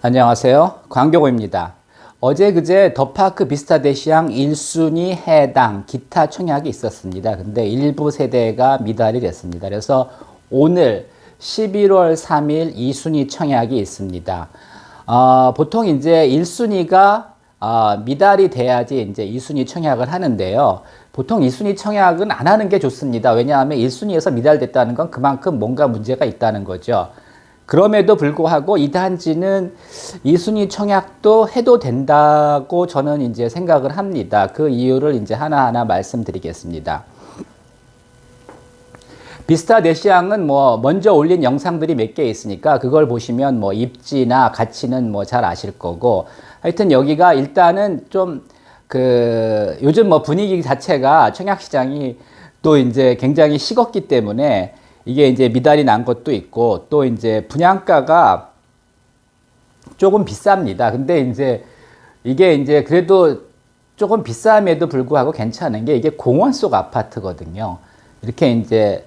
안녕하세요. 광교고입니다. 어제 그제 더파크 비스타대시양 1순위 해당 기타 청약이 있었습니다. 근데 일부 세대가 미달이 됐습니다. 그래서 오늘 11월 3일 2순위 청약이 있습니다. 보통 이제 1순위가 미달이 돼야지 이제 2순위 청약을 하는데요. 보통 2순위 청약은 안 하는 게 좋습니다. 왜냐하면 1순위에서 미달됐다는 건 그만큼 뭔가 문제가 있다는 거죠. 그럼에도 불구하고 이 단지는 2순위 청약도 해도 된다고 저는 이제 생각을 합니다. 그 이유를 이제 하나하나 말씀드리겠습니다. 비스타 대시양은 뭐 먼저 올린 영상들이 몇 개 있으니까 그걸 보시면 뭐 입지나 가치는 뭐 잘 아실 거고, 하여튼 여기가 일단은 좀 요즘 뭐 분위기 자체가 청약 시장이 또 이제 굉장히 식었기 때문에 이게 이제 미달이 난 것도 있고, 또 이제 분양가가 조금 비쌉니다. 근데 이제 이게 이제 그래도 조금 비쌈에도 불구하고 괜찮은 게 이게 공원 속 아파트거든요. 이렇게 이제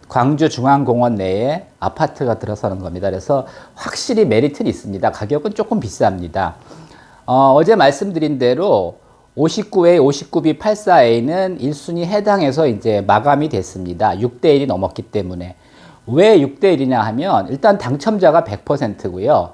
광주 중앙공원 내에 아파트가 들어서는 겁니다. 그래서 확실히 메리트는 있습니다. 가격은 조금 비쌉니다. 어제 말씀드린 대로 59A, 59B, 84A는 1순위 해당해서 이제 마감이 됐습니다. 6대1이 넘었기 때문에. 왜 6대1이냐 하면 일단 당첨자가 100%고요.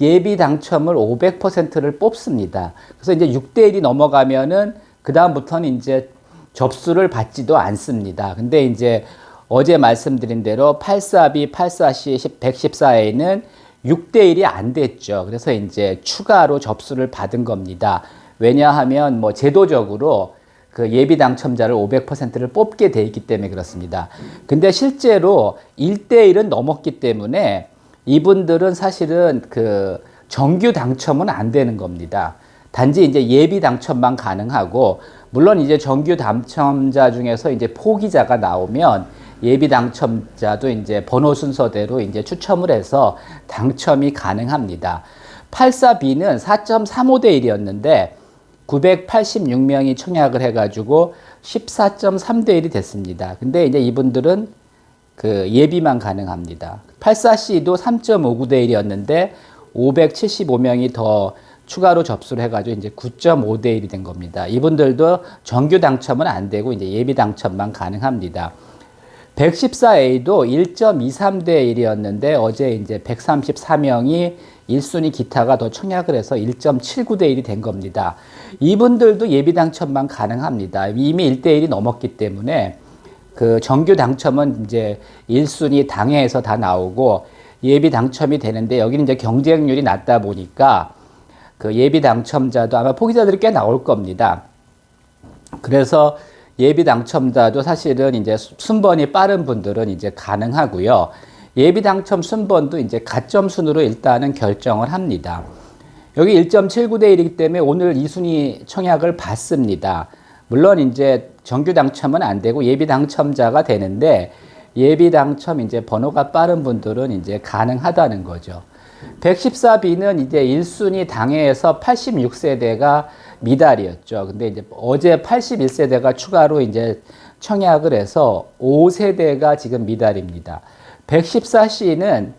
예비 당첨을 500%를 뽑습니다. 그래서 이제 6대1이 넘어가면은 그다음부터는 이제 접수를 받지도 않습니다. 근데 이제 어제 말씀드린 대로 84B, 84C, 114A는 6대1이 안 됐죠. 그래서 이제 추가로 접수를 받은 겁니다. 왜냐하면 뭐 제도적으로 그 예비 당첨자를 500%를 뽑게 돼 있기 때문에 그렇습니다. 근데 실제로 1대1은 넘었기 때문에 이분들은 사실은 그 정규 당첨은 안 되는 겁니다. 단지 이제 예비 당첨만 가능하고, 물론 이제 정규 당첨자 중에서 이제 포기자가 나오면 예비 당첨자도 이제 번호 순서대로 이제 추첨을 해서 당첨이 가능합니다. 84B는 4.35대 1이었는데 986명이 청약을 해가지고 14.3대 1이 됐습니다. 근데 이제 이분들은 그 예비만 가능합니다. 84C도 3.59대 1이었는데 575명이 더 추가로 접수를 해가지고 이제 9.5대 1이 된 겁니다. 이분들도 정규 당첨은 안 되고 이제 예비 당첨만 가능합니다. 114A도 1.23대 1이었는데 어제 이제 134명이 1순위 기타가 더 청약을 해서 1.79대 1이 된 겁니다. 이분들도 예비 당첨만 가능합니다. 이미 1대 1이 넘었기 때문에 그 정규 당첨은 이제 1순위 당해에서 다 나오고 예비 당첨이 되는데, 여기는 이제 경쟁률이 낮다 보니까 그 예비 당첨자도 아마 포기자들이 꽤 나올 겁니다. 그래서 예비 당첨자도 사실은 이제 순번이 빠른 분들은 이제 가능하고요. 예비 당첨 순번도 이제 가점 순으로 일단은 결정을 합니다. 여기 1.79대 1이기 때문에 오늘 2순위 청약을 받습니다. 물론 이제 정규 당첨은 안 되고 예비 당첨자가 되는데, 예비 당첨 이제 번호가 빠른 분들은 이제 가능하다는 거죠. 114B는 이제 1순위 당해에서 86세대가 미달이었죠. 근데 이제 어제 81세대가 추가로 이제 청약을 해서 5세대가 지금 미달입니다. 114C는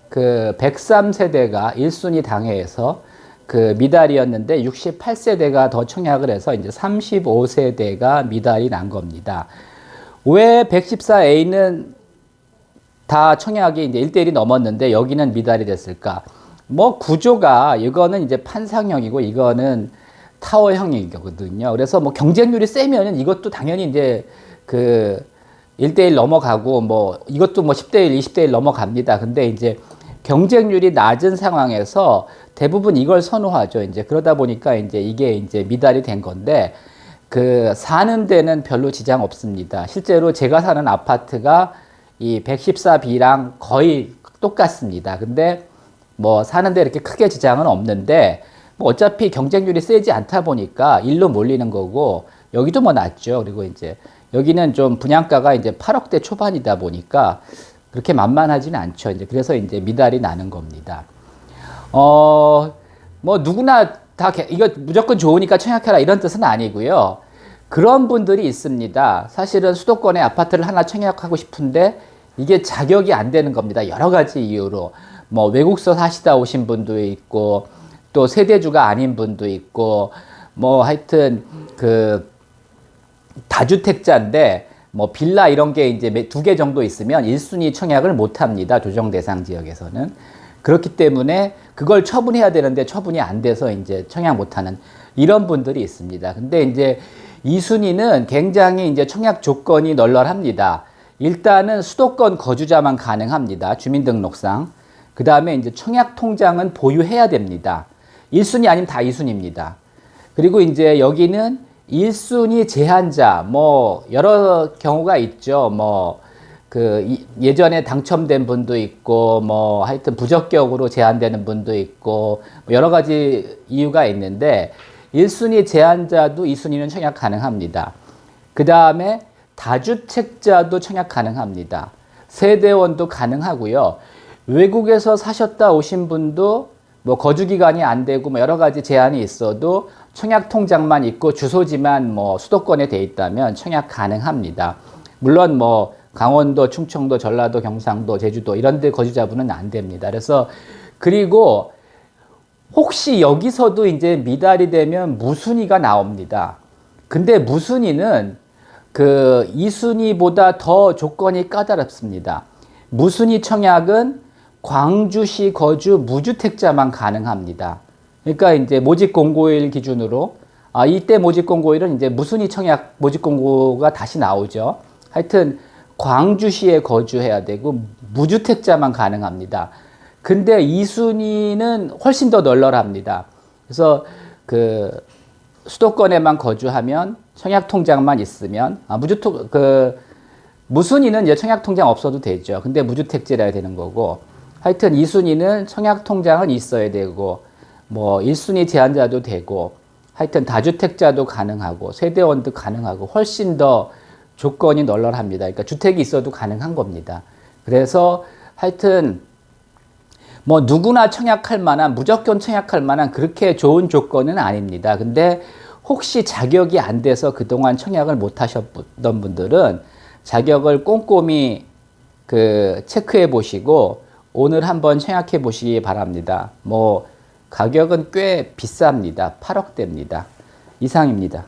그 103세대가 1순위 당해에서 그 미달이었는데 68세대가 더 청약을 해서 이제 35세대가 미달이 난 겁니다. 왜 114A는 다 청약이 이제 1대1이 넘었는데 여기는 미달이 됐을까? 뭐 구조가, 이거는 이제 판상형이고 이거는 타워형이거든요. 그래서 뭐 경쟁률이 세면은 이것도 당연히 이제 그 1대1 넘어가고, 뭐 이것도 뭐 10대1, 20대1 넘어갑니다. 근데 이제 경쟁률이 낮은 상황에서 대부분 이걸 선호하죠. 이제 그러다 보니까 이제 이게 이제 미달이 된 건데, 그 사는 데는 별로 지장 없습니다. 실제로 제가 사는 아파트가 이 114B랑 거의 똑같습니다. 근데 뭐 사는데 이렇게 크게 지장은 없는데, 뭐 어차피 경쟁률이 세지 않다 보니까 일로 몰리는 거고, 여기도 뭐 낮죠. 그리고 이제 여기는 좀 분양가가 이제 8억대 초반이다 보니까 그렇게 만만하지는 않죠. 이제 그래서 이제 미달이 나는 겁니다. 뭐 누구나 다 이거 무조건 좋으니까 청약해라 이런 뜻은 아니고요. 그런 분들이 있습니다. 사실은 수도권에 아파트를 하나 청약하고 싶은데 이게 자격이 안 되는 겁니다. 여러 가지 이유로. 뭐 외국서 사시다 오신 분도 있고 또 세대주가 아닌 분도 있고 뭐 하여튼 그 다주택자인데 뭐 빌라 이런 게 이제 2개 정도 있으면 1순위 청약을 못 합니다. 조정 대상 지역에서는. 그렇기 때문에 그걸 처분해야 되는데 처분이 안 돼서 이제 청약 못 하는 이런 분들이 있습니다. 근데 이제 2순위는 굉장히 이제 청약 조건이 널널합니다. 일단은 수도권 거주자만 가능합니다. 주민등록상. 그 다음에 이제 청약 통장은 보유해야 됩니다. 1순위 아니면 다 2순위입니다. 그리고 이제 여기는 1순위 제한자, 뭐, 여러 경우가 있죠. 뭐, 예전에 당첨된 분도 있고, 뭐, 하여튼 부적격으로 제한되는 분도 있고, 뭐 여러 가지 이유가 있는데, 1순위 제한자도 2순위는 청약 가능합니다. 그 다음에 다주택자도 청약 가능합니다. 세대원도 가능하고요. 외국에서 사셨다 오신 분도 뭐 거주기간이 안 되고 뭐 여러 가지 제한이 있어도 청약 통장만 있고 주소지만 뭐 수도권에 돼 있다면 청약 가능합니다. 물론 뭐 강원도, 충청도, 전라도, 경상도, 제주도 이런 데 거주자분은 안 됩니다. 그래서 그리고 혹시 여기서도 이제 미달이 되면 무순위가 나옵니다. 근데 무순위는 그 2순위보다 더 조건이 까다롭습니다. 무순위 청약은 광주시 거주 무주택자만 가능합니다. 그러니까 이제 모집 공고일 기준으로 이때 모집 공고일은 이제 무순위 청약 모집 공고가 다시 나오죠. 하여튼 광주시에 거주해야 되고 무주택자만 가능합니다. 근데 2순위는 훨씬 더 널널합니다. 그래서 그 수도권에만 거주하면 청약 통장만 있으면 무순위는 이제 청약 통장 없어도 되죠. 근데 무주택자라야 되는 거고 하여튼 2순위는 청약 통장은 있어야 되고 뭐 1순위 제한자도 되고 하여튼 다주택자도 가능하고 세대원도 가능하고 훨씬 더 조건이 널널합니다. 그러니까 주택이 있어도 가능한 겁니다. 그래서 하여튼 뭐 누구나 청약할 만한 무조건 청약할 만한 그렇게 좋은 조건은 아닙니다. 근데 혹시 자격이 안 돼서 그동안 청약을 못 하셨던 분들은 자격을 꼼꼼히 체크해 보시고 오늘 한번 청약해 보시기 바랍니다. 뭐 가격은 꽤 비쌉니다. 8억대입니다. 이상입니다.